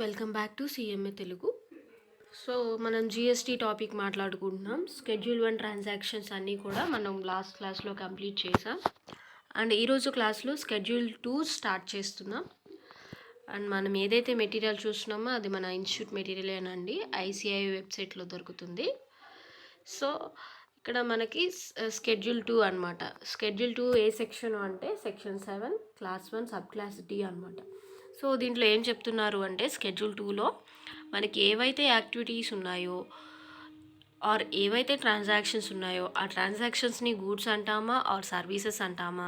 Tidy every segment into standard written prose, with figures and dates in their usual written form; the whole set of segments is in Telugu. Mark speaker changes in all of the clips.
Speaker 1: Welcome back to CMA Telugu. So మనం జిఎస్టీ టాపిక్ మాట్లాడుకుంటున్నాం. స్కెడ్యూల్ 1 ట్రాన్సాక్షన్స్ అన్నీ కూడా మనం లాస్ట్ క్లాస్లో కంప్లీట్ చేసాం. అండ్ ఈరోజు క్లాస్లో స్కెడ్యూల్ 2 స్టార్ట్ చేస్తున్నాం. అండ్ మనం ఏదైతే మెటీరియల్ చూస్తున్నామో అది మన ఇన్స్టిట్యూట్ మెటీరియలేనండి, ఐసిఐ వెబ్సైట్లో దొరుకుతుంది. సో ఇక్కడ మనకి స్కెడ్యూల్ 2 అనమాట. స్కెడ్యూల్ 2 ఏ సెక్షన్ అంటే section 7 class 1 sub class D అనమాట. సో దీంట్లో ఏం చెప్తున్నారు అంటే స్కెడ్యూల్ 2లో మనకి ఏవైతే యాక్టివిటీస్ ఉన్నాయో ఆర్ ఏవైతే ట్రాన్సాక్షన్స్ ఉన్నాయో ఆ ట్రాన్సాక్షన్స్ని గూడ్స్ అంటామా ఆర్ సర్వీసెస్ అంటామా,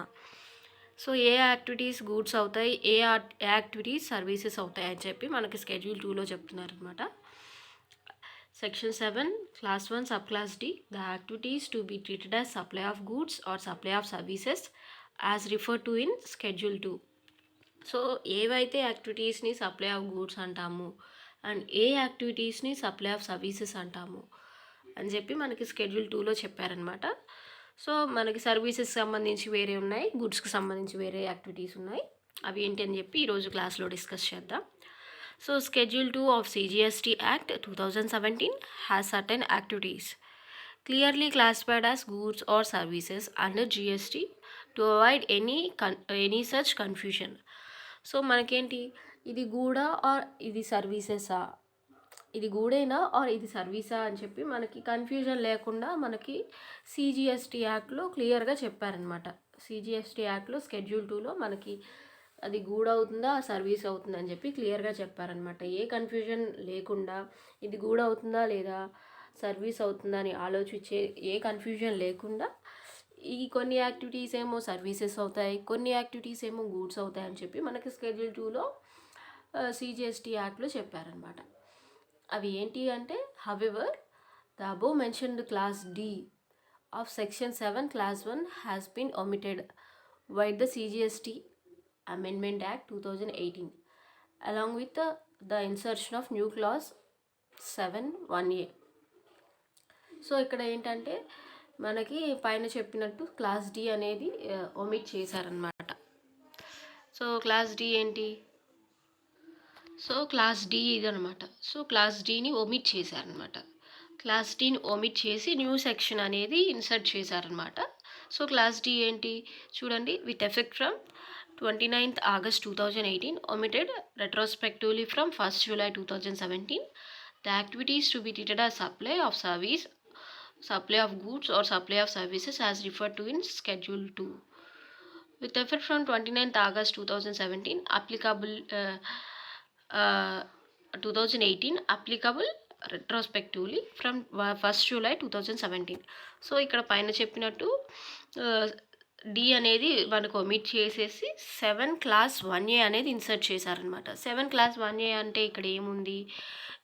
Speaker 1: సో ఏ యాక్టివిటీస్ గూడ్స్ అవుతాయి, ఏ యాక్టివిటీస్ సర్వీసెస్ అవుతాయి అని చెప్పి మనకి స్కెడ్యూల్ 2లో చెప్తున్నారు అనమాట. Section 7 Class 1 Subclass D, the activities to be treated as supply of goods or supply of services as referred to in Schedule 2. So ఏవైతే యాక్టివిటీస్ని సప్లై ఆఫ్ గూడ్స్ అంటాము అండ్ ఏ యాక్టివిటీస్ని సప్లై ఆఫ్ సర్వీసెస్ అంటాము అని చెప్పి మనకి స్కెడ్యూల్ 2లో చెప్పారనమాట. సో మనకి సర్వీసెస్ సంబంధించి వేరే ఉన్నాయి, గుడ్స్కి సంబంధించి వేరే యాక్టివిటీస్ ఉన్నాయి. అవి ఏంటి అని చెప్పి ఈరోజు క్లాస్లో డిస్కస్ చేద్దాం. So Schedule 2 of CGST Act 2017 has certain activities clearly classified as goods or services under GST to avoid any such confusion. So మనకేంటి, ఇది గూడా ఆర్ ఇది సర్వీసెసా, ఇది గూడేనా ఆర్ ఇది సర్వీసా అని చెప్పి మనకి కన్ఫ్యూజన్ లేకుండా మనకి సిజిఎస్టీ యాక్ట్లో క్లియర్గా చెప్పారనమాట. సిజిఎస్టీ యాక్ట్లో స్కెడ్యూల్ 2లో మనకి అది గూడ్ అవుతుందా సర్వీస్ అవుతుందా అని చెప్పి క్లియర్గా చెప్పారనమాట. ఏ కన్ఫ్యూజన్ లేకుండా ఇది గూడ్ అవుతుందా లేదా సర్వీస్ అవుతుందా అని ఆలోచించే ఏ కన్ఫ్యూజన్ లేకుండా ఈ కొన్ని యాక్టివిటీస్ ఏమో సర్వీసెస్ అవుతాయి, కొన్ని యాక్టివిటీస్ ఏమో గూడ్స్ అవుతాయి అని చెప్పి మనకి స్కెడ్యూల్ 2లో సిజిఎస్టీ యాక్ట్లో చెప్పారనమాట. అవి ఏంటి అంటే, however the above mentioned class D of section 7 class 1 has been omitted vide the CGST Amendment Act 2018 along with the insertion of new clause 7(1)(a). So ఇక్కడ ఏంటంటే మనకి పైన చెప్పినట్టు క్లాస్ డి అనేది ఒమిట్ చేశారనమాట. సో క్లాస్ డి ఏంటి, సో క్లాస్ డి ఇదనమాట. సో క్లాస్ డిని ఒమిట్ చేశారనమాట. క్లాస్ డిని ఒమిట్ చేసి న్యూ సెక్షన్ అనేది ఇన్సర్ట్ చేశారనమాట. సో క్లాస్ డి ఏంటి చూడండి, with effect from 29th August 2018 omitted retrospectively from 1st July 2017 the activities to be treated as supply of service, supply of goods or supply of services as referred to in Schedule 2 with effect from 29th August 2017 applicable 2018 applicable retrospectively from 1st July 2017. So ఇక్కడ పైన చెప్పినట్టు డి అనేది మనకు ఒమిట్ చేసేసి 7 క్లాస్ 1A అనేది ఇన్సర్ట్ చేశారనమాట. 7 క్లాస్ 1A అంటే ఇక్కడ ఏముంది,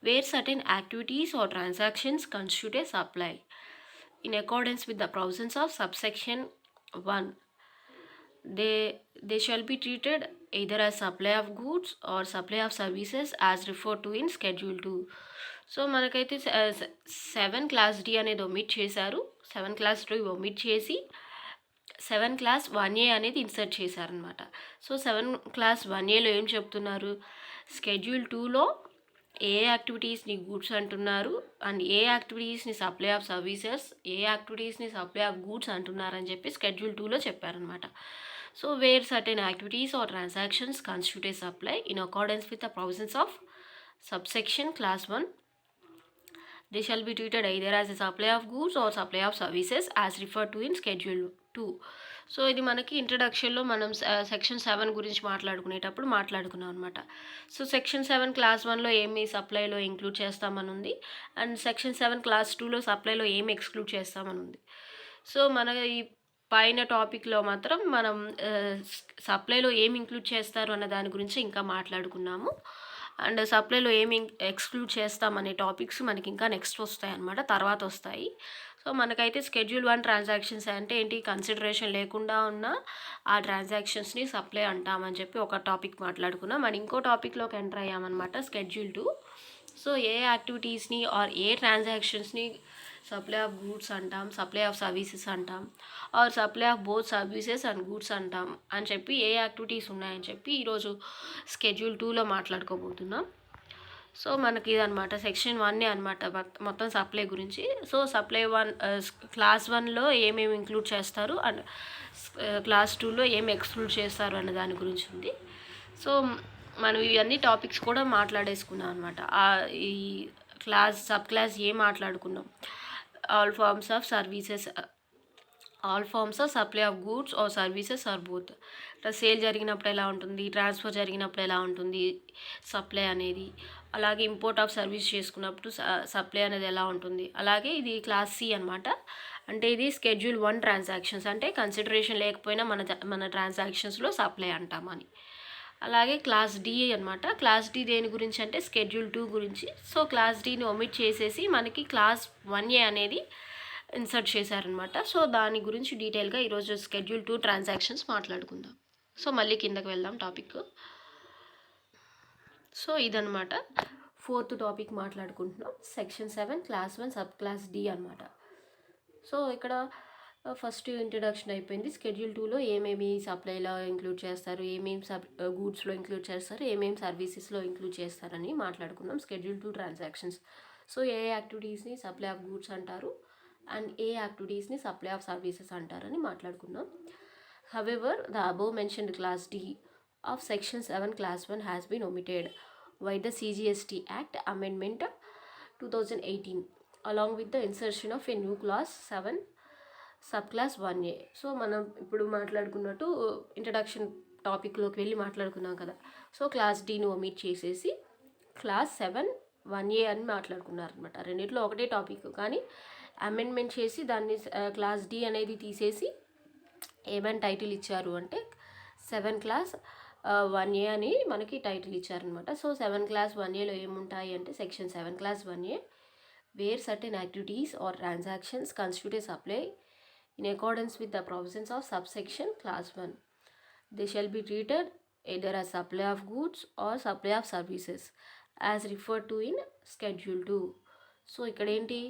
Speaker 1: where certain activities or transactions constitute a supply in accordance with the provisions of subsection 1 they shall be treated either as supply of goods or supply of services as referred to in Schedule 2. So మనకైతే 7 క్లాస్ డి అనేది ఒమిట్ చేశారు. 7 క్లాస్ డి ఒమిట్ చేసి 7 క్లాస్ 1A అనేది ఇన్సర్ట్ చేశారనమాట. సో 7 క్లాస్ 1Aలో ఏం చెప్తున్నారు, స్కెడ్యూల్ 2లో ఏ యాక్టివిటీస్ని గూడ్స్ అంటున్నారు అండ్ ఏ యాక్టివిటీస్ని సప్లై ఆఫ్ సర్వీసెస్, ఏ యాక్టివిటీస్ని సప్లై ఆఫ్ గూడ్స్ అంటున్నారని చెప్పి స్కెడ్యూల్ 2లో చెప్పారనమాట. So where certain activities or transactions constitute a supply in accordance with the provisions of subsection class 1 they shall be treated either as a supply of goods or supply of services as referred to in Schedule 2. So ఇది మనకి ఇంట్రడక్షన్లో మనం సెక్షన్ 7 గురించి మాట్లాడుకునేటప్పుడు మాట్లాడుకున్నాం అనమాట. సో సెక్షన్ 7 క్లాస్ 1లో ఏమి సప్లైలో ఇంక్లూడ్ చేస్తామని ఉంది అండ్ సెక్షన్ 7 క్లాస్ 2లో సప్లైలో ఏమి ఎక్స్క్లూడ్ చేస్తామని ఉంది. సో మన ఈ పైన టాపిక్లో మాత్రం మనం సప్లైలో ఏమి ఇంక్లూడ్ చేస్తారు అన్న దాని గురించి ఇంకా మాట్లాడుకున్నాము. అండ్ సప్లైలో ఏమి ఎక్స్క్లూడ్ చేస్తామనే టాపిక్స్ మనకి ఇంకా నెక్స్ట్ వస్తాయి అన్నమాట, తర్వాత వస్తాయి. సో మనకైతే స్కెడ్యూల్ 1 ట్రాన్సాక్షన్స్ అంటే ఏంటి, కన్సిడరేషన్ లేకుండా ఉన్న ఆ ట్రాన్సాక్షన్స్ని సప్లై అంటామని చెప్పి ఒక టాపిక్ మాట్లాడుకున్నాం. మనం ఇంకో టాపిక్లోకి ఎంటర్ అయ్యామన్నమాట, స్కెడ్యూల్ 2. సో ఏ యాక్టివిటీస్ని ఆర్ ఏ ట్రాన్సాక్షన్స్ని సప్లై ఆఫ్ గూడ్స్ అంటాం, సప్లై ఆఫ్ సర్వీసెస్ అంటాం or supply of both services and goods అంటాం అని చెప్పి ఏ యాక్టివిటీస్ ఉన్నాయని చెప్పి ఈరోజు స్కెడ్యూల్ 2లో మాట్లాడుకోబోతున్నాం. సో మనకి ఇదనమాట సెక్షన్ 1 అనమాట మొత్తం సప్లై గురించి. సో సప్లై 1 క్లాస్ 1లో ఏమేమి ఇంక్లూడ్ చేస్తారు అండ్ క్లాస్ 2లో ఏమి ఎక్స్క్లూడ్ చేస్తారు అన్న దాని గురించి ఉంది. సో మనం ఇవన్నీ టాపిక్స్ కూడా మాట్లాడేసుకున్నాం అనమాట. ఈ సబ్ క్లాస్ ఏ మాట్లాడుకున్నాం, all forms of services, all forms of supply of goods or services or both. Sale జరిగినప్పుడు ఎలా ఉంటుంది, ట్రాన్స్ఫర్ జరిగినప్పుడు ఎలా ఉంటుంది సప్లై అనేది, అలాగే ఇంపోర్ట్ ఆఫ్ సర్వీస్ చేసుకున్నప్పుడు సప్లై అనేది ఎలా ఉంటుంది. అలాగే ఇది క్లాస్ సి అనమాట. అంటే ఇది స్కెడ్యూల్ 1 ట్రాన్సాక్షన్స్, అంటే కన్సిడరేషన్ లేకపోయినా మన ట్రాన్సాక్షన్స్లో సప్లై అంటామని. అలాగే క్లాస్ డి అనమాట. క్లాస్ డి దేని గురించి అంటే స్కెడ్యూల్ 2 గురించి. సో క్లాస్ డిని ఒమిట్ చేసేసి మనకి క్లాస్ 1A అనేది ఇన్సర్ట్ చేశారనమాట. సో దాని గురించి డీటెయిల్గా ఈరోజు స్కెడ్యూల్ 2 ట్రాన్సాక్షన్స్ మాట్లాడుకుందాం. సో మళ్ళీ కిందకి వెళ్దాం టాపిక్. సో ఇదనమాట 4th టాపిక్ మాట్లాడుకుంటున్నాం. Section 7 class 1 sub class D అనమాట. సో ఇక్కడ ఫస్ట్ ఇంట్రడక్షన్ అయిపోయింది. స్కెడ్యూల్ 2లో ఏమేమి సప్లైలో ఇంక్లూడ్ చేస్తారు, ఏమేమి గూడ్స్లో ఇంక్లూడ్ చేస్తారు, ఏమేమి సర్వీసెస్లో ఇంక్లూడ్ చేస్తారని మాట్లాడుకున్నాం. Schedule 2 transactions. సో ఏ యాక్టివిటీస్ని సప్లై ఆఫ్ గూడ్స్ అంటారు అండ్ ఏ యాక్టివిటీస్ని సప్లై ఆఫ్ సర్వీసెస్ అంటారని మాట్లాడుకున్నాం. However the above mentioned class D of section 7 class 1 has been omitted by the CGST Act Amendment 2018 along with the insertion of a new class 7 subclass 1A. So మనం ఇప్పుడు మాట్లాడుకున్నట్టు ఇంట్రడక్షన్ టాపిక్లోకి వెళ్ళి మాట్లాడుకున్నాం కదా. సో క్లాస్ డీని ఒమిట్ చేసేసి క్లాస్ 7 1A అని మాట్లాడుకున్నారనమాట. రెండిట్లో ఒకటే టాపిక్, కానీ అమెండ్మెంట్ చేసి దాన్ని క్లాస్ డి అనేది తీసేసి ఏమైనా టైటిల్ ఇచ్చారు అంటే 7 క్లాస్ 1A అని మనకి టైటిల్ ఇచ్చారనమాట. సో 7 క్లాస్ 1Aలో ఏముంటాయి అంటే section 7 class 1A where certain activities or transactions constitute a supply in accordance with the provisions of subsection class 1. They shall be treated either as supply of goods or supply of services as referred to in schedule 2. So ఇక్కడ ఏంటి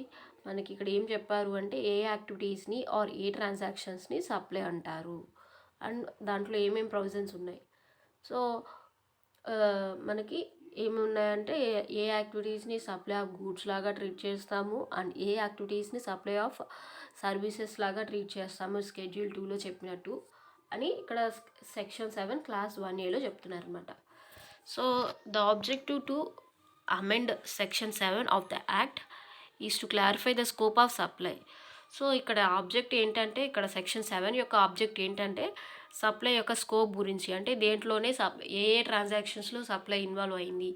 Speaker 1: మనకి ఇక్కడ ఏం చెప్పారు అంటే ఏ యాక్టివిటీస్ని ఆర్ ఏ ట్రాన్సాక్షన్స్ని సప్లై అంటారు అండ్ దాంట్లో ఏమేమి ప్రొవిజన్స్ ఉన్నాయి. సో మనకి ఏమి ఉన్నాయంటే ఏ యాక్టివిటీస్ని సప్లై ఆఫ్ గూడ్స్ లాగా ట్రీట్ చేస్తాము అండ్ ఏ యాక్టివిటీస్ని సప్లై ఆఫ్ సర్వీసెస్ లాగా ట్రీట్ చేస్తాము స్కెడ్యూల్ 2లో చెప్పినట్టు అని ఇక్కడ సెక్షన్ 7 క్లాస్ 1Aలో చెప్తున్నారు అనమాట. So the objective to amend section 7 of the act is to clarify the scope of supply. So ఇక్కడ ఆబ్జెక్ట్ ఏంటంటే ఇక్కడ సెక్షన్ 7 యొక్క ఆబ్జెక్ట్ ఏంటంటే సప్లై యొక్క స్కోప్ గురించి, అంటే దేంట్లోనే ఏ ఏ ట్రాన్సాక్షన్స్లో సప్లై ఇన్వాల్వ్ అయింది,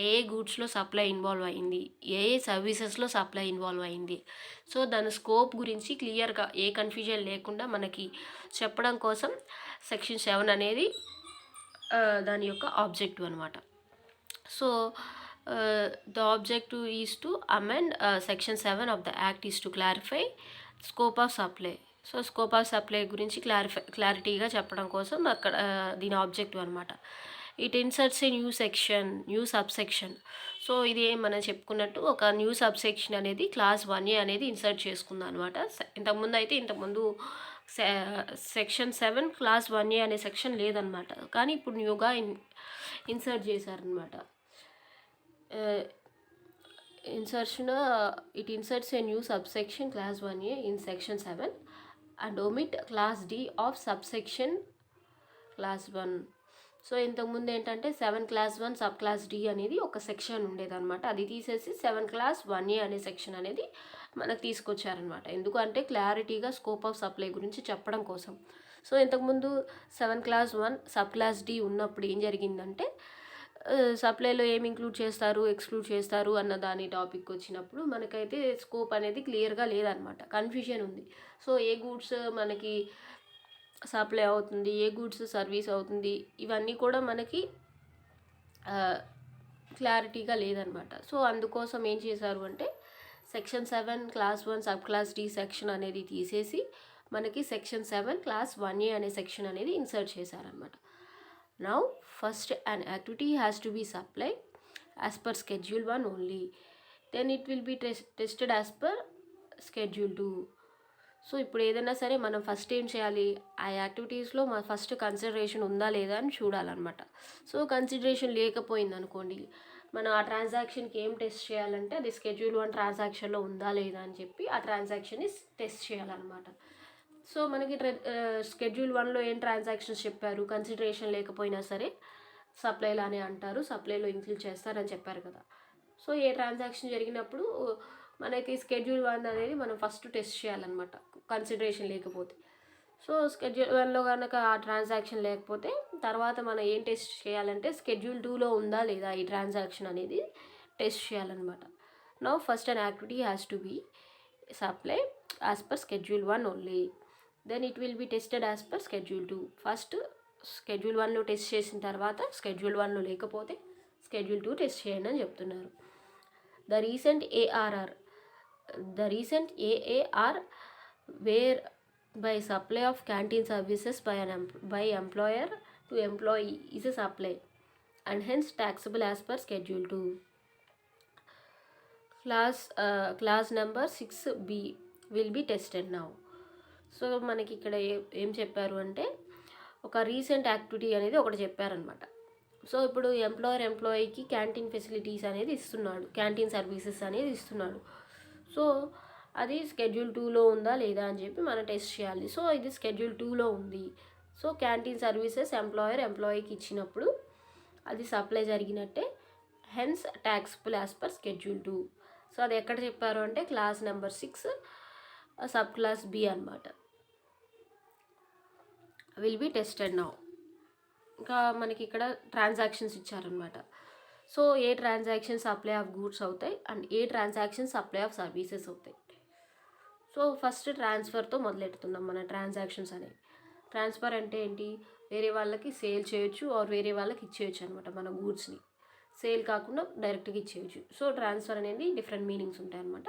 Speaker 1: ఏ ఏ గూడ్స్లో సప్లై ఇన్వాల్వ్ అయింది, ఏ ఏ సర్వీసెస్లో సప్లై ఇన్వాల్వ్ అయింది. సో దాని స్కోప్ గురించి క్లియర్గా ఏ కన్ఫ్యూజన్ లేకుండా మనకి చెప్పడం కోసం సెక్షన్ 7 అనేది దాని యొక్క ఆబ్జెక్టివ్ అనమాట. So the objective is to amend section 7 of the act is to clarify scope of supply. So scope of supply గురించి క్లారిటీగా చెప్పడం కోసం అక్కడ దీని ఆబ్జెక్టివ్ అనమాట. It inserts a new subsection. So ఇది మనం చెప్పుకున్నట్టు ఒక న్యూ సబ్సెక్షన్ అనేది క్లాస్ 1A అనేది ఇన్సర్ట్ చేసుకుందాం అనమాట. ఇంతకుముందు సెక్షన్ 7 క్లాస్ 1A అనే సెక్షన్ లేదనమాట, కానీ ఇప్పుడు న్యూగా ఇన్సర్ట్ చేశారనమాట. insertion it inserts a new subsection class 1A in section 7 and omit class D of subsection class 1. So ఇంతకుముందు ఏంటంటే 7 క్లాస్ 1 సబ్ క్లాస్ డి అనేది ఒక సెక్షన్ ఉండేదన్నమాట. అది తీసేసి 7 క్లాస్ 1A అనే సెక్షన్ అనేది మనకు తీసుకొచ్చారనమాట. ఎందుకంటే క్లారిటీగా స్కోప్ ఆఫ్ సప్లై గురించి చెప్పడం కోసం. సో ఇంతకుముందు 7 క్లాస్ 1 సబ్ క్లాస్ డి ఉన్నప్పుడు ఏం జరిగిందంటే సప్లైలో ఏమి ఇంక్లూడ్ చేస్తారు, ఎక్స్క్లూడ్ చేస్తారు అన్న దాని టాపిక్ వచ్చినప్పుడు మనకైతే స్కోప్ అనేది క్లియర్గా లేదనమాట, కన్ఫ్యూజన్ ఉంది. సో ఏ గూడ్స్ మనకి సప్లై అవుతుంది, ఏ గూడ్స్ సర్వీస్ అవుతుంది, ఇవన్నీ కూడా మనకి క్లారిటీగా లేదనమాట. సో అందుకోసం ఏం చేశారు అంటే section 7 class 1 sub class D section అనేది తీసేసి మనకి సెక్షన్ 7 క్లాస్ 1A అనే సెక్షన్ అనేది ఇన్సర్ట్ చేశారనమాట. Now first an activity has to be supplied as per schedule 1 only, then it will be tested as per schedule 2. So ఇప్పుడు ఏదైనా సరే మనం ఫస్ట్ ఏం చేయాలి, ఆ యాక్టివిటీస్లో మన ఫస్ట్ కన్సిడరేషన్ ఉందా లేదా అని చూడాలన్నమాట. సో కన్సిడరేషన్ లేకపోయింది అనుకోండి మనం ఆ ట్రాన్సాక్షన్కి ఏం టెస్ట్ చేయాలంటే అది స్కెడ్యూల్ 1 ట్రాన్సాక్షన్లో ఉందా లేదా అని చెప్పి ఆ ట్రాన్సాక్షన్ని టెస్ట్ చేయాలన్నమాట. సో మనకి స్కెడ్యూల్ 1లో ఏం ట్రాన్సాక్షన్స్ చెప్పారు, కన్సిడరేషన్ లేకపోయినా సరే సప్లైలు అని అంటారు, సప్లైలో ఇంక్లూడ్ చేస్తారని చెప్పారు కదా. సో ఏ ట్రాన్సాక్షన్ జరిగినప్పుడు మనకి స్కెడ్యూల్ 1 అనేది మనం ఫస్ట్ టెస్ట్ చేయాలన్నమాట, కన్సిడరేషన్ లేకపోతే. సో స్కెడ్యూల్ 1లో కనుక ఆ ట్రాన్సాక్షన్ లేకపోతే తర్వాత మనం ఏం టెస్ట్ చేయాలంటే స్కెడ్యూల్ 2లో ఉందా లేదా ఈ ట్రాన్సాక్షన్ అనేది టెస్ట్ చేయాలన్నమాట. Now first an activity has to be supply as per schedule 1 only, then it will be tested as per schedule 2. First schedule 1లో టెస్ట్ చేసిన తర్వాత స్కెడ్యూల్ 1లో లేకపోతే స్కెడ్యూల్ 2 టెస్ట్ చేయండి అని చెప్తున్నారు. The recent AAR where by supply of canteen services by employer to employee is a supply and hence taxable as per schedule 2. Class number 6B will be tested now. So మనకి ఇక్కడ ఏం చెప్పారు అంటే ఒక రీసెంట్ యాక్టివిటీ అనేది ఒకటి చెప్పారనమాట. సో ఇప్పుడు ఎంప్లాయీకి క్యాంటీన్ ఫెసిలిటీస్ అనేది ఇస్తున్నాడు, క్యాంటీన్ సర్వీసెస్ అనేది ఇస్తున్నాడు. సో అది స్కెడ్యూల్ 2లో ఉందా లేదా అని చెప్పి మనం టెస్ట్ చేయాలి. సో ఇది స్కెడ్యూల్ 2లో ఉంది. సో క్యాంటీన్ సర్వీసెస్ ఎంప్లాయీకి ఇచ్చినప్పుడు అది సప్లై జరిగినట్టే, hence taxable as per schedule 2. So అది ఎక్కడ చెప్పారు అంటే clause number 6 sub clause B అనమాట. Will be tested now. ఇంకా మనకి ఇక్కడ ట్రాన్సాక్షన్స్ ఇచ్చారనమాట. సో ఏ ట్రాన్సాక్షన్ సప్లై ఆఫ్ గూడ్స్ అవుతాయి అండ్ ఏ ట్రాన్సాక్షన్ సప్లై ఆఫ్ సర్వీసెస్ అవుతాయి. సో ఫస్ట్ ట్రాన్స్ఫర్తో మొదలెడుతున్నాం మన ట్రాన్సాక్షన్స్ అనేవి. ట్రాన్స్ఫర్ అంటే ఏంటి, వేరే వాళ్ళకి సేల్ చేయొచ్చు ఆర్ వేరే వాళ్ళకి ఇచ్చేయచ్చు అనమాట మన గూడ్స్ని. సేల్ కాకుండా డైరెక్ట్గా ఇచ్చేయచ్చు. సో ట్రాన్స్ఫర్ అనేది డిఫరెంట్ మీనింగ్స్ ఉంటాయి అనమాట.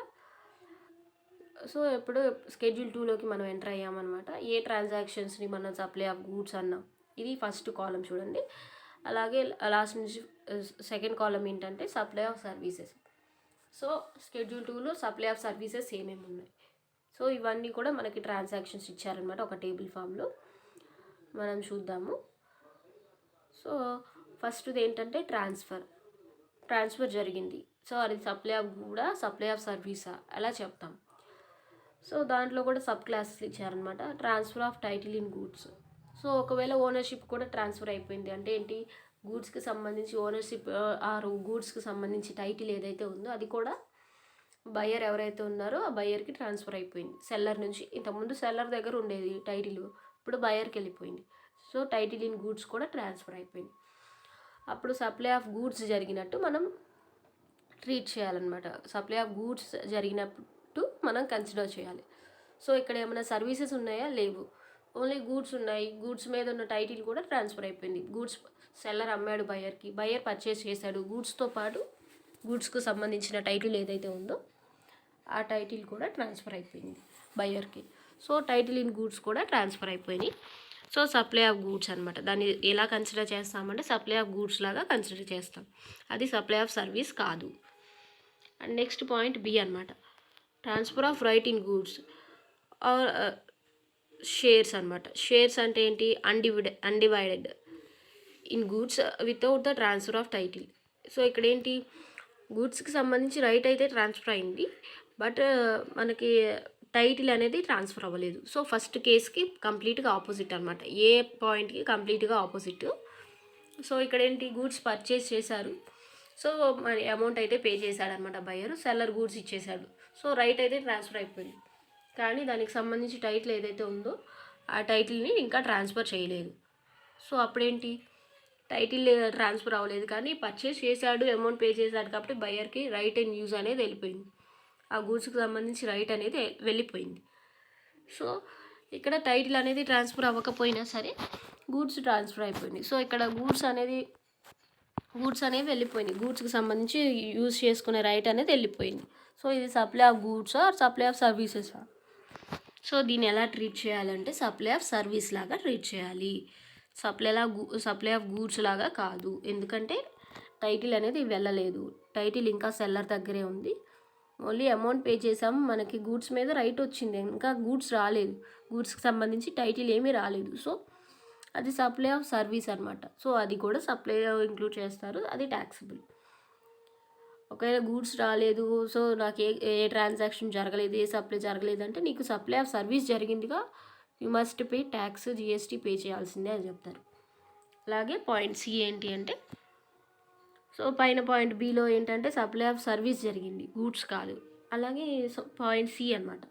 Speaker 1: సో ఇప్పుడు స్కెడ్యూల్ 2లోకి మనం ఎంటర్ అయ్యామన్నమాట. ఏ ట్రాన్సాక్షన్స్ని మనం సప్లై ఆఫ్ గూడ్స్ అన్నాం, ఇది ఫస్ట్ కాలం చూడండి. అలాగే లాస్ట్ నుంచి సెకండ్ కాలం ఏంటంటే supply of services. So schedule 2లో సప్లై ఆఫ్ సర్వీసెస్ ఏమేమి ఉన్నాయి, సో ఇవన్నీ కూడా మనకి ట్రాన్సాక్షన్స్ ఇచ్చారనమాట ఒక టేబుల్ ఫామ్లో. మనం చూద్దాము. సో ఫస్ట్ది ఏంటంటే ట్రాన్స్ఫర్ జరిగింది. సో అది సప్లై ఆఫ్ గూడా సప్లై ఆఫ్ సర్వీసా అలా చెప్తాం. సో దాంట్లో కూడా సబ్ క్లాసెస్ ఇచ్చారనమాట. Transfer of title in goods. So ఒకవేళ ఓనర్షిప్ కూడా ట్రాన్స్ఫర్ అయిపోయింది అంటే ఏంటి, గూడ్స్కి సంబంధించి ఓనర్షిప్ ఆ గూడ్స్కి సంబంధించి టైటిల్ ఏదైతే ఉందో అది కూడా బయ్యర్ ఎవరైతే ఉన్నారో ఆ బయ్యర్కి ట్రాన్స్ఫర్ అయిపోయింది. సెల్లర్ నుంచి, ఇంతకుముందు సెల్లర్ దగ్గర ఉండేది టైటిల్, ఇప్పుడు బయ్యర్కి వెళ్ళిపోయింది. సో టైటిల్ ఇన్ గూడ్స్ కూడా ట్రాన్స్ఫర్ అయిపోయింది. అప్పుడు సప్లై ఆఫ్ గూడ్స్ జరిగినట్టు మనం ట్రీట్ చేయాలన్నమాట. సప్లై ఆఫ్ గూడ్స్ జరిగినట్టు మనం కన్సిడర్ చేయాలి. సో ఇక్కడ ఏమైనా సర్వీసెస్ ఉన్నాయా, లేవు, ఓన్లీ గూడ్స్ ఉన్నాయి. గూడ్స్ మీద ఉన్న టైటిల్ కూడా ట్రాన్స్ఫర్ అయిపోయింది. గూడ్స్ సెల్లర్ అమ్మాడు బయ్యర్కి, బయ్యర్ పర్చేస్ చేశాడు, గూడ్స్తో పాటు గూడ్స్కు సంబంధించిన టైటిల్ ఏదైతే ఉందో ఆ టైటిల్ కూడా ట్రాన్స్ఫర్ అయిపోయింది బయ్యర్కి. సో టైటిల్ ఇన్ గూడ్స్ కూడా ట్రాన్స్ఫర్ అయిపోయినాయి. సో సప్లై ఆఫ్ గూడ్స్ అనమాట. దాన్ని ఎలా కన్సిడర్ చేస్తామంటే సప్లై ఆఫ్ గూడ్స్ లాగా కన్సిడర్ చేస్తాం, అది సప్లై ఆఫ్ సర్వీస్ కాదు. అండ్ నెక్స్ట్ పాయింట్ బి అనమాట. Transfer of right in goods or shares అనమాట. షేర్స్ అంటే ఏంటి, undivided in goods without the transfer of title. So ఇక్కడ ఏంటి, గూడ్స్కి సంబంధించి రైట్ అయితే ట్రాన్స్ఫర్ అయింది, బట్ మనకి టైటిల్ అనేది ట్రాన్స్ఫర్ అవ్వలేదు. సో ఫస్ట్ కేస్కి కంప్లీట్గా ఆపోజిట్ అనమాట, ఏ పాయింట్కి కంప్లీట్గా ఆపోజిట్. సో ఇక్కడ ఏంటి, గూడ్స్ పర్చేస్ చేశారు, సో మరి అమౌంట్ అయితే పే చేశాడనమాట బయ్యర్, సెల్లర్ గూడ్స్ ఇచ్చేశాడు. సో రైట్ అయితే ట్రాన్స్ఫర్ అయిపోయింది, కానీ దానికి సంబంధించి టైటిల్ ఏదైతే ఉందో ఆ టైటిల్ని ఇంకా ట్రాన్స్ఫర్ చేయలేదు. సో అప్పుడేంటి, టైటిల్ ట్రాన్స్ఫర్ అవ్వలేదు కానీ పర్చేస్ చేశాడు, అమౌంట్ పే చేశాడు, కాబట్టి బయ్యర్కి రైట్ అండ్ యూజ్ అనేది వెళ్ళిపోయింది, ఆ గూడ్స్కి సంబంధించి రైట్ అనేది వెళ్ళిపోయింది. సో ఇక్కడ టైటిల్ అనేది ట్రాన్స్ఫర్ అవ్వకపోయినా సరే గూడ్స్ ట్రాన్స్ఫర్ అయిపోయింది. సో ఇక్కడ గూడ్స్ అనేవి వెళ్ళిపోయింది, గూడ్స్కి సంబంధించి యూజ్ చేసుకునే రైట్ అనేది వెళ్ళిపోయింది. సో ఇది supply of goods or supply of services. So దీన్ని ఎలా ట్రీట్ చేయాలంటే సప్లై ఆఫ్ సర్వీస్ లాగా ట్రీట్ చేయాలి, సప్లై ఆఫ్ గూడ్స్ లాగా కాదు. ఎందుకంటే టైటిల్ అనేది వెళ్ళలేదు, టైటిల్ ఇంకా సెల్లర్ దగ్గరే ఉంది, ఓన్లీ అమౌంట్ పే చేసాము, మనకి గూడ్స్ మీద రైట్ వచ్చింది, ఇంకా గూడ్స్ రాలేదు, గూడ్స్కి సంబంధించి టైటిల్ ఏమీ రాలేదు. సో అది సప్లై ఆఫ్ సర్వీస్ అనమాట. సో అది కూడా సప్లైలో ఇంక్లూడ్ చేస్తారు, అది ట్యాక్సబుల్. ఒకవేళ గూడ్స్ రాలేదు, సో నాకు ఏ ట్రాన్సాక్షన్ జరగలేదు, ఏ సప్లై జరగలేదు అంటే నీకు సప్లై ఆఫ్ సర్వీస్ జరిగిందిగా, you must pay tax, GST pay చేయాల్సిందే అని చెప్తారు. అలాగే పాయింట్ సి ఏంటి అంటే, సో పైన పాయింట్ బిలో ఏంటంటే సప్లై ఆఫ్ సర్వీస్ జరిగింది, గూడ్స్ కాదు. అలాగే పాయింట్ సి అనమాట,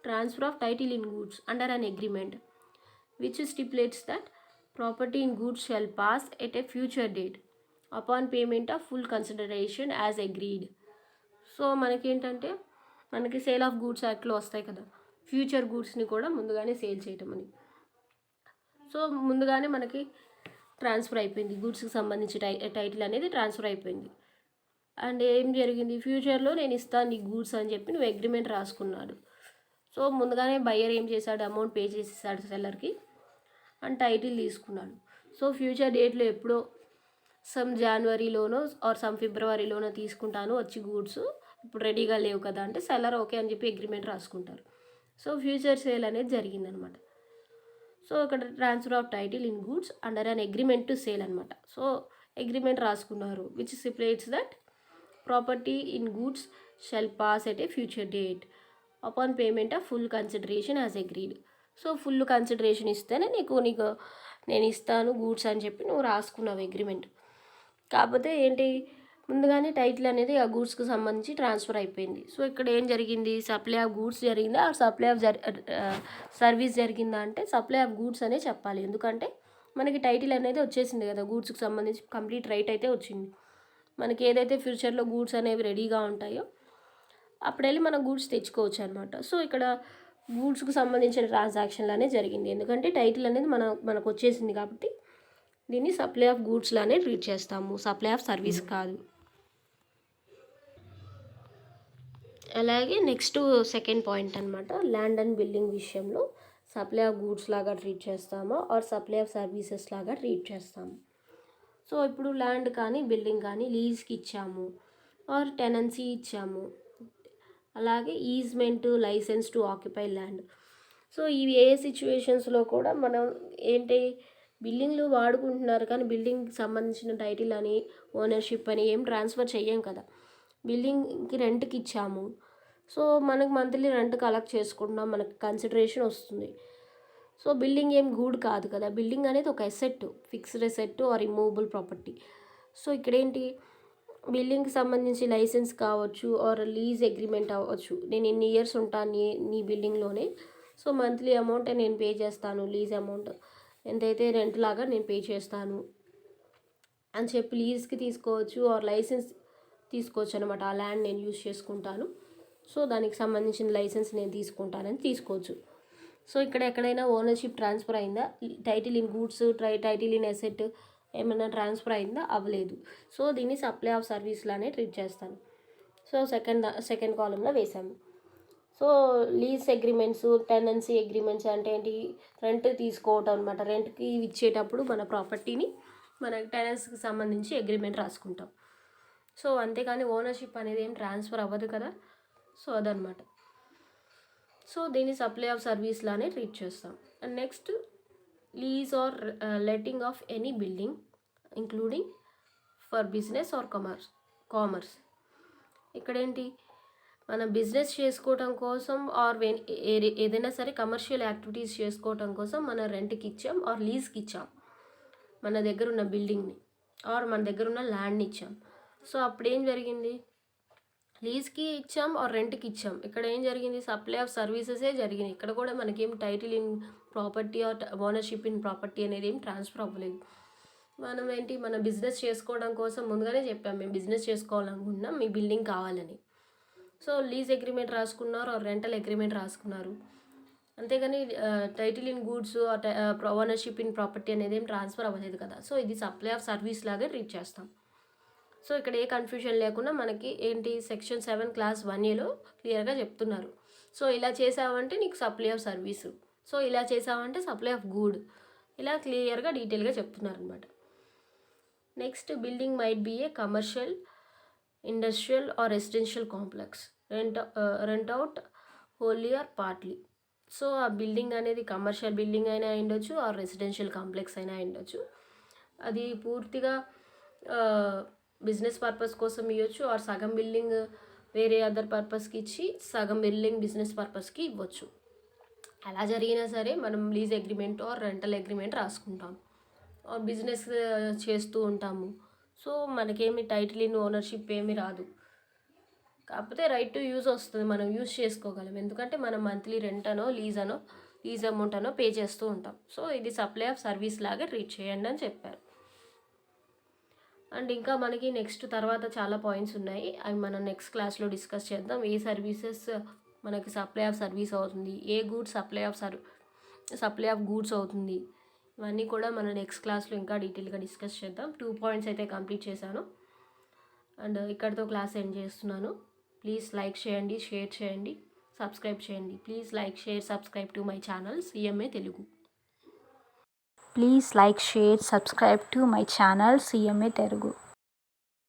Speaker 1: transfer of title in goods under an agreement which stipulates that property in goods shall pass at a future date upon payment of full consideration as agreed. So మనకేంటంటే మనకి సేల్ ఆఫ్ గూడ్స్ యాక్ట్లో వస్తాయి కదా, ఫ్యూచర్ గూడ్స్ని కూడా ముందుగానే సేల్ చేయటం అని. సో ముందుగానే మనకి ట్రాన్స్ఫర్ అయిపోయింది, గూడ్స్కి సంబంధించి టైటిల్ అనేది ట్రాన్స్ఫర్ అయిపోయింది. అండ్ ఏం జరిగింది, ఫ్యూచర్లో నేను ఇస్తాను నీ గూడ్స్ అని చెప్పి నువ్వు అగ్రిమెంట్ రాసుకున్నాడు. సో ముందుగానే బయ్యర్ ఏం చేశాడు, అమౌంట్ పే చేసేసాడు సెల్లర్కి అండ్ టైటిల్ తీసుకున్నాడు. సో ఫ్యూచర్ డేట్లో ఎప్పుడో సమ్ జనవరిలోనో ఆర్ సమ్ ఫిబ్రవరిలోనో తీసుకుంటాను వచ్చి గూడ్స్, ఇప్పుడు రెడీగా లేవు కదా అంటే సెల్లర్ ఓకే అని చెప్పి అగ్రిమెంట్ రాసుకుంటారు. సో ఫ్యూచర్ సేల్ అనేది జరిగిందనమాట. సో ఇక్కడ transfer of title in goods under an agreement to sale అనమాట. సో అగ్రిమెంట్ రాసుకున్నారు which stipulates that property in goods shall pass at a future date upon payment of full consideration as agreed. So full consideration ఇస్తేనే నీకు నేను ఇస్తాను గూడ్స్ అని చెప్పి నువ్వు రాసుకున్నావు అగ్రిమెంట్. కాకపోతే ఏంటి, ముందుగానే టైటిల్ అనేది ఆ గూడ్స్కి సంబంధించి ట్రాన్స్ఫర్ అయిపోయింది. సో ఇక్కడ ఏం జరిగింది, సప్లై ఆఫ్ గూడ్స్ జరిగిందా ఆ సప్లై ఆఫ్ సర్వీస్ జరిగిందా అంటే సప్లై ఆఫ్ గూడ్స్ అనే చెప్పాలి. ఎందుకంటే మనకి టైటిల్ అనేది వచ్చేసింది కదా, గూడ్స్కి సంబంధించి కంప్లీట్ రైట్ అయితే వచ్చింది. మనకి ఏదైతే ఫ్యూచర్లో గూడ్స్ అనేవి రెడీగా ఉంటాయో అప్పుడు వెళ్ళి మనం గూడ్స్ తెచ్చుకోవచ్చు అనమాట. సో ఇక్కడ గూడ్స్కి సంబంధించిన ట్రాన్సాక్షన్లానే జరిగింది, ఎందుకంటే టైటిల్ అనేది మనకు వచ్చేసింది కాబట్టి దీన్ని సప్లై ఆఫ్ గూడ్స్ లానే ట్రీట్ చేస్తాము, సప్లై ఆఫ్ సర్వీస్ కాదు. అలాగే నెక్స్ట్ సెకండ్ పాయింట్ అనమాట, ల్యాండ్ అండ్ బిల్డింగ్ విషయంలో సప్లై ఆఫ్ గూడ్స్ లాగా ట్రీట్ చేస్తాము ఆర్ సప్లై ఆఫ్ సర్వీసెస్ లాగా ట్రీట్ చేస్తాము. సో ఇప్పుడు ల్యాండ్ కానీ బిల్డింగ్ కానీ లీజ్కి ఇచ్చాము ఆర్ టెనెన్సీ ఇచ్చాము, అలాగే easement, licence to occupy land. So ఇవి ఏ సిచ్యువేషన్స్లో కూడా మనం ఏంటి బిల్డింగ్లు వాడుకుంటున్నారు కానీ బిల్డింగ్కి సంబంధించిన టైటిల్ అని ఓనర్షిప్ అని ఏం ట్రాన్స్ఫర్ చెయ్యం కదా. బిల్డింగ్కి రెంట్కి ఇచ్చాము, సో మనకు మంత్లీ రెంట్ కలెక్ట్ చేసుకుంటున్నాం, మనకు కన్సిడరేషన్ వస్తుంది. సో బిల్డింగ్ ఏం గూడ్ కాదు కదా, బిల్డింగ్ అనేది ఒక asset, fixed asset or removable property. So ఇక్కడేంటి బిల్డింగ్కి సంబంధించి లైసెన్స్ కావచ్చు ఆర్ లీజ్ అగ్రిమెంట్ అవ్వచ్చు, నేను ఇన్ని ఇయర్స్ ఉంటాను నీ బిల్డింగ్లోనే, సో మంత్లీ అమౌంట్ నేను పే చేస్తాను, లీజ్ అమౌంట్ ఎంతైతే రెంట్ లాగా నేను పే చేస్తాను అని చెప్పి లీజ్కి తీసుకోవచ్చు ఆర్ లైసెన్స్ తీసుకోవచ్చు అనమాట. ఆ ల్యాండ్ నేను యూజ్ చేసుకుంటాను, సో దానికి సంబంధించిన లైసెన్స్ నేను తీసుకుంటానని తీసుకోవచ్చు. సో ఇక్కడ ఎక్కడైనా ఓనర్షిప్ ట్రాన్స్ఫర్ అయిందా, title in goods, title in asset ఏమైనా ట్రాన్స్ఫర్ అయిందా, అవ్వలేదు. సో దీన్ని సప్లై ఆఫ్ సర్వీస్లానే ట్రీట్ చేస్తాను. సో సెకండ్ కాలంలో వేసాము. So lease agreements, tenancy agreements అంటే ఏంటి, రెంట్ తీసుకోవటం అనమాట. రెంట్కి ఇచ్చేటప్పుడు మన ప్రాపర్టీని మన టెనెన్స్కి సంబంధించి అగ్రిమెంట్ రాసుకుంటాం. సో అంతేకాని ఓనర్షిప్ అనేది ఏం ట్రాన్స్ఫర్ అవ్వదు కదా, సో అదనమాట. సో దీన్ని సప్లై ఆఫ్ సర్వీస్ లానే ట్రీట్ చేస్తాం. And next lease or letting of any building including for business or commerce. ఇక్కడేంటి, మనం బిజినెస్ చేసుకోవటం కోసం ఆర్ ఏదైనా సరే కమర్షియల్ యాక్టివిటీస్ చేసుకోవటం కోసం మనం రెంట్కి ఇచ్చాం ఆర్ లీజ్కి ఇచ్చాం మన దగ్గర ఉన్న బిల్డింగ్ని ఆర్ మన దగ్గర ఉన్న ల్యాండ్ని ఇచ్చాం. సో అప్పుడు ఏం జరిగింది, లీజ్కి ఇచ్చాం ఆర్ రెంట్కి ఇచ్చాం, ఇక్కడ ఏం జరిగింది, సప్లై ఆఫ్ సర్వీసెసే జరిగింది. ఇక్కడ కూడా మనకేం title in property or ownership in property అనేది ఏం ట్రాన్స్ఫర్ అవ్వలేదు. మనం ఏంటి, మన బిజినెస్ చేసుకోవడం కోసం ముందుగానే చెప్పాం, మేము బిజినెస్ చేసుకోవాలనుకుంటున్నాం, మీ బిల్డింగ్ కావాలని. సో లీజ్ అగ్రిమెంట్ రాసుకున్నారు ఆర్ రెంటల్ అగ్రిమెంట్ రాసుకున్నారు, అంతేగాని title in goods ownership in property అనేది ఏం ట్రాన్స్ఫర్ అవ్వలేదు కదా. సో ఇది సప్లై ఆఫ్ సర్వీస్ లాగా ట్రీట్ చేస్తాం. సో ఇక్కడ ఏ కన్ఫ్యూజన్ లేకుండా మనకి ఏంటి సెక్షన్ 7 క్లాస్ 1Aలో క్లియర్గా చెప్తున్నారు. సో ఇలా చేసావంటే నీకు సప్లై ఆఫ్ సర్వీసు, సో ఇలా చేసావంటే సప్లై ఆఫ్ గూడ్, ఇలా క్లియర్గా డీటెయిల్గా చెప్తున్నారు అనమాట. Next, building might be a commercial, industrial or residential complex rent out wholly or partly. So ఆ బిల్డింగ్ అనేది కమర్షియల్ బిల్డింగ్ అయినా ఉండొచ్చు ఆర్ రెసిడెన్షియల్ కాంప్లెక్స్ అయినా ఉండొచ్చు. అది పూర్తిగా బిజినెస్ పర్పస్ కోసం ఇవ్వచ్చు, ఆర్ సగం బిల్డింగ్ వేరే అదర్ పర్పస్కి ఇచ్చి సగం బిల్డింగ్ బిజినెస్ పర్పస్కి ఇవ్వచ్చు. అలా జరిగినా సరే మనం lease agreement or rental agreement రాసుకుంటాం, ఆర్ బిజినెస్ చేస్తూ ఉంటాము. సో మనకేమి టైటిల్ ఇన్ ఓనర్షిప్ ఏమీ రాదు, కాకపోతే రైట్ టు యూజ్ వస్తుంది, మనం యూజ్ చేసుకోగలం. ఎందుకంటే మనం మంత్లీ రెంట్ అనో లీజ్ అమౌంట్ అనో పే చేస్తూ ఉంటాం. సో ఇది సప్లై ఆఫ్ సర్వీస్ లాగా ట్రీట్ చేయండి అని చెప్పారు. అండ్ ఇంకా మనకి నెక్స్ట్ తర్వాత చాలా పాయింట్స్ ఉన్నాయి, అవి మనం నెక్స్ట్ క్లాస్లో డిస్కస్ చేద్దాం. ఏ సర్వీసెస్ మనకి సప్లై ఆఫ్ సర్వీస్ అవుతుంది, ఏ గూడ్స్ సప్లై ఆఫ్ గూడ్స్ అవుతుంది, ఇవన్నీ కూడా మనం నెక్స్ట్ క్లాస్లో ఇంకా డీటెయిల్గా డిస్కస్ చేద్దాం. 2 పాయింట్స్ అయితే కంప్లీట్ చేశాను అండ్ ఇక్కడితో క్లాస్ ఎండ్ చేస్తున్నాను. ప్లీజ్ లైక్ చేయండి, షేర్ చేయండి, సబ్స్క్రైబ్ చేయండి. Please like, share, subscribe to my channel CMA Telugu.
Speaker 2: Please like, share, subscribe to my channel CMA Telugu.